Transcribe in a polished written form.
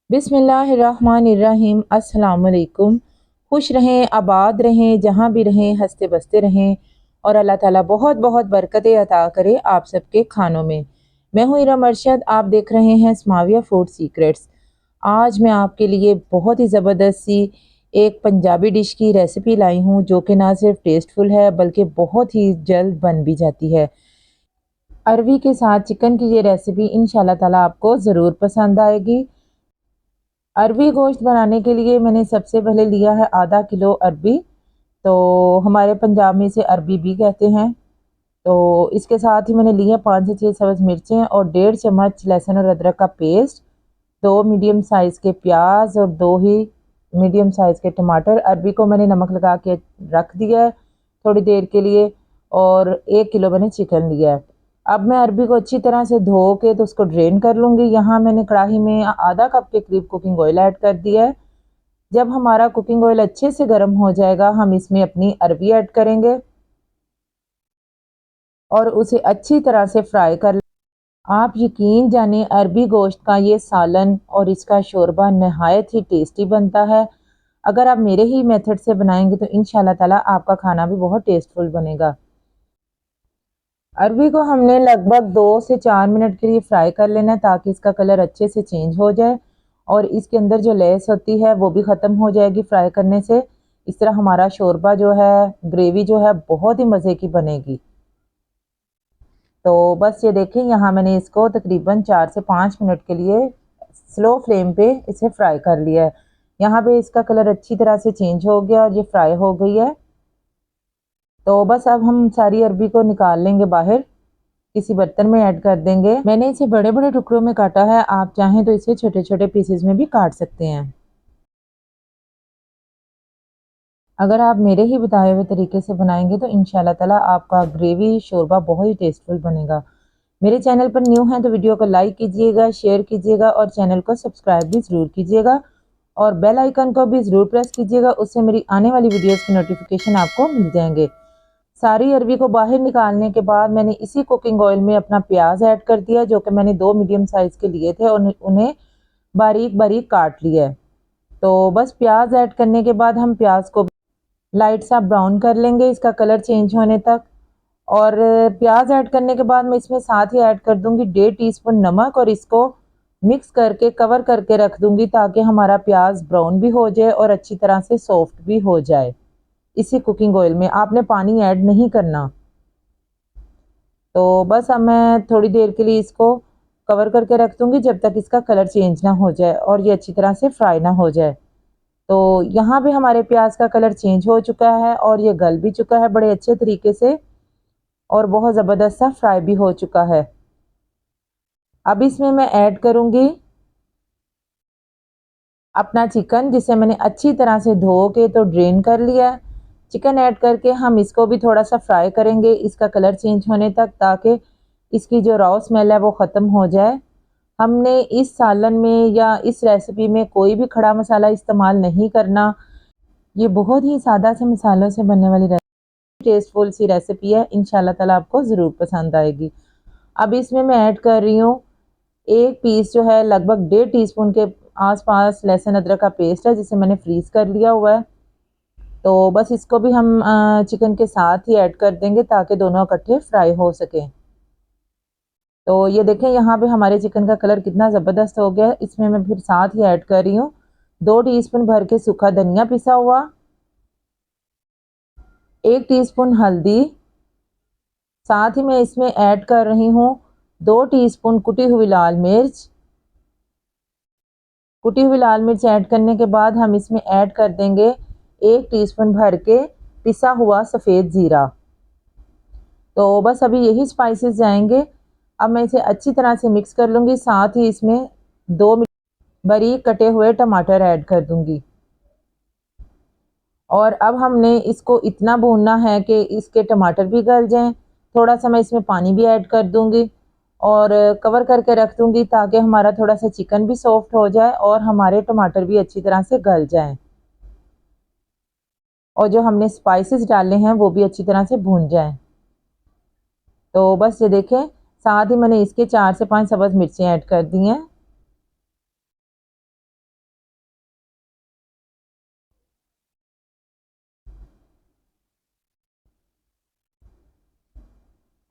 बिस्मिल्लाहिर्रहमानिर्रहीम। अस्सलाम वालेकुम। खुश रहें, आबाद रहें, जहाँ भी रहें हंसते बसते रहें और अल्लाह ताला बहुत बहुत बरकतें अता करे आप सबके खानों में। मैं हूँ इरम अरशद, आप देख रहे हैं स्माविया फूड सीक्रेट्स। आज मैं आपके लिए बहुत ही ज़बरदस्त सी एक पंजाबी डिश की रेसिपी लाई हूँ जो कि ना सिर्फ टेस्टफुल है बल्कि बहुत ही जल्द बन भी जाती है। अरवी के साथ चिकन की ये रेसिपी इंशाल्लाह ताला आपको ज़रूर पसंद आएगी। अरबी गोश्त बनाने के लिए मैंने सबसे पहले लिया है आधा किलो अरबी, तो हमारे पंजाब में इसे अरबी भी कहते हैं। तो इसके साथ ही मैंने लिए 5 से 6 सब्ज़ मिर्चें और 1.5 चम्मच लहसुन और अदरक का पेस्ट, 2 मीडियम साइज़ के प्याज और 2 ही मीडियम साइज़ के टमाटर। अरबी को मैंने नमक लगा के रख दिया है थोड़ी देर के लिए और 1 किलो मैंने चिकन लिया है। अब मैं अरबी को अच्छी तरह से धो के तो उसको ड्रेन कर लूँगी। यहाँ मैंने कढ़ाई में आधा कप के करीब कुकिंग ऑयल ऐड कर दिया है। जब हमारा कुकिंग ऑयल अच्छे से गर्म हो जाएगा हम इसमें अपनी अरबी ऐड करेंगे और उसे अच्छी तरह से फ्राई कर। आप यकीन जाने अरबी गोश्त का ये सालन और इसका शोरबा नहायत ही टेस्टी बनता है। अगर आप मेरे ही मेथड से बनाएंगे तो इंशाल्लाह ताला आपका खाना भी बहुत टेस्टफुल बनेगा। अरबी को हमने लगभग 2 से 4 मिनट के लिए फ्राई कर लेना है ताकि इसका कलर अच्छे से चेंज हो जाए और इसके अंदर जो लेस होती है वो भी ख़त्म हो जाएगी फ्राई करने से। इस तरह हमारा शोरबा जो है, ग्रेवी जो है बहुत ही मज़े की बनेगी। तो बस ये देखें, यहाँ मैंने इसको तकरीबन 4 से 5 मिनट के लिए स्लो फ्लेम पे इसे फ्राई कर लिया है। यहाँ पे इसका कलर अच्छी तरह से चेंज हो गया और ये फ्राई हो गई है। तो बस अब हम सारी अरबी को निकाल लेंगे बाहर, किसी बर्तन में ऐड कर देंगे। मैंने इसे बड़े बड़े टुकड़ों में काटा है, आप चाहें तो इसे छोटे छोटे पीसेस में भी काट सकते हैं। अगर आप मेरे ही बताए हुए तरीके से बनाएंगे तो इंशाल्लाह ताला आपका ग्रेवी शोरबा बहुत ही टेस्टफुल बनेगा। मेरे चैनल पर न्यू हैं तो वीडियो को लाइक कीजिएगा, शेयर कीजिएगा और चैनल को सब्सक्राइब भी ज़रूर कीजिएगा और बेल आइकन को भी ज़रूर प्रेस कीजिएगा, उससे मेरी आने वाली वीडियोज़ की नोटिफिकेशन आपको मिल जाएंगे। सारी अरबी को बाहर निकालने के बाद मैंने इसी कुकिंग ऑयल में अपना प्याज ऐड कर दिया जो कि मैंने 2 मीडियम साइज़ के लिए थे और उन्हें बारीक बारीक काट लिया है। तो बस प्याज ऐड करने के बाद हम प्याज को लाइट सा ब्राउन कर लेंगे इसका कलर चेंज होने तक। और प्याज ऐड करने के बाद मैं इसमें साथ ही ऐड कर दूंगी 1.5 टीस्पून नमक और इसको मिक्स करके कवर करके रख दूंगी ताकि हमारा प्याज ब्राउन भी हो जाए और अच्छी तरह से सॉफ्ट भी हो जाए। इसी कुकिंग ऑयल में आपने पानी ऐड नहीं करना। तो बस अब मैं थोड़ी देर के लिए इसको कवर करके रख दूंगी जब तक इसका कलर चेंज ना हो जाए और ये अच्छी तरह से फ्राई ना हो जाए। तो यहाँ भी हमारे प्याज का कलर चेंज हो चुका है और ये गल भी चुका है बड़े अच्छे तरीके से और बहुत ज़बरदस्त सा फ्राई भी हो चुका है। अब इसमें मैं ऐड करूँगी अपना चिकन जिसे मैंने अच्छी तरह से धो के तो ड्रेन कर लिया। चिकन ऐड करके हम इसको भी थोड़ा सा फ्राई करेंगे इसका कलर चेंज होने तक ताकि इसकी जो रॉ स्मेल है वो ख़त्म हो जाए। हमने इस सालन में या इस रेसिपी में कोई भी खड़ा मसाला इस्तेमाल नहीं करना। ये बहुत ही सादा से मसालों से बनने वाली टेस्टफुल सी रेसिपी है, इंशाल्लाह ताला आपको ज़रूर पसंद आएगी। अब इसमें मैं ऐड कर रही हूँ एक पीस जो है लगभग 1.5 टीस्पून के आसपास लहसुन अदरक का पेस्ट है जिसे मैंने फ्रीज़ कर लिया हुआ है। तो बस इसको भी हम चिकन के साथ ही ऐड कर देंगे ताकि दोनों इकट्ठे फ्राई हो सकें। तो ये देखें यहाँ पे हमारे चिकन का कलर कितना ज़बरदस्त हो गया है। इसमें मैं फिर साथ ही ऐड कर रही हूँ 2 टीस्पून भर के सूखा धनिया पिसा हुआ, 1 टीस्पून हल्दी, साथ ही मैं इसमें ऐड कर रही हूँ 2 टीस्पून कुटी हुई लाल मिर्च। कुटी हुई लाल मिर्च ऐड करने के बाद हम इसमें ऐड कर देंगे 1 टीस्पून भर के पिसा हुआ सफ़ेद ज़ीरा। तो बस अभी यही स्पाइसेस जाएंगे। अब मैं इसे अच्छी तरह से मिक्स कर लूँगी, साथ ही इसमें 2 बारीक कटे हुए टमाटर ऐड कर दूँगी और अब हमने इसको इतना भूनना है कि इसके टमाटर भी गल जाएं। थोड़ा सा मैं इसमें पानी भी ऐड कर दूँगी और कवर करके रख दूँगी ताकि हमारा थोड़ा सा चिकन भी सॉफ्ट हो जाए और हमारे टमाटर भी अच्छी तरह से गल जाएं और जो हमने स्पाइसेस डाले हैं वो भी अच्छी तरह से भून जाएं। तो बस ये देखें, साथ ही मैंने इसके 4 से 5 सब्ज़ मिर्चें ऐड कर दी हैं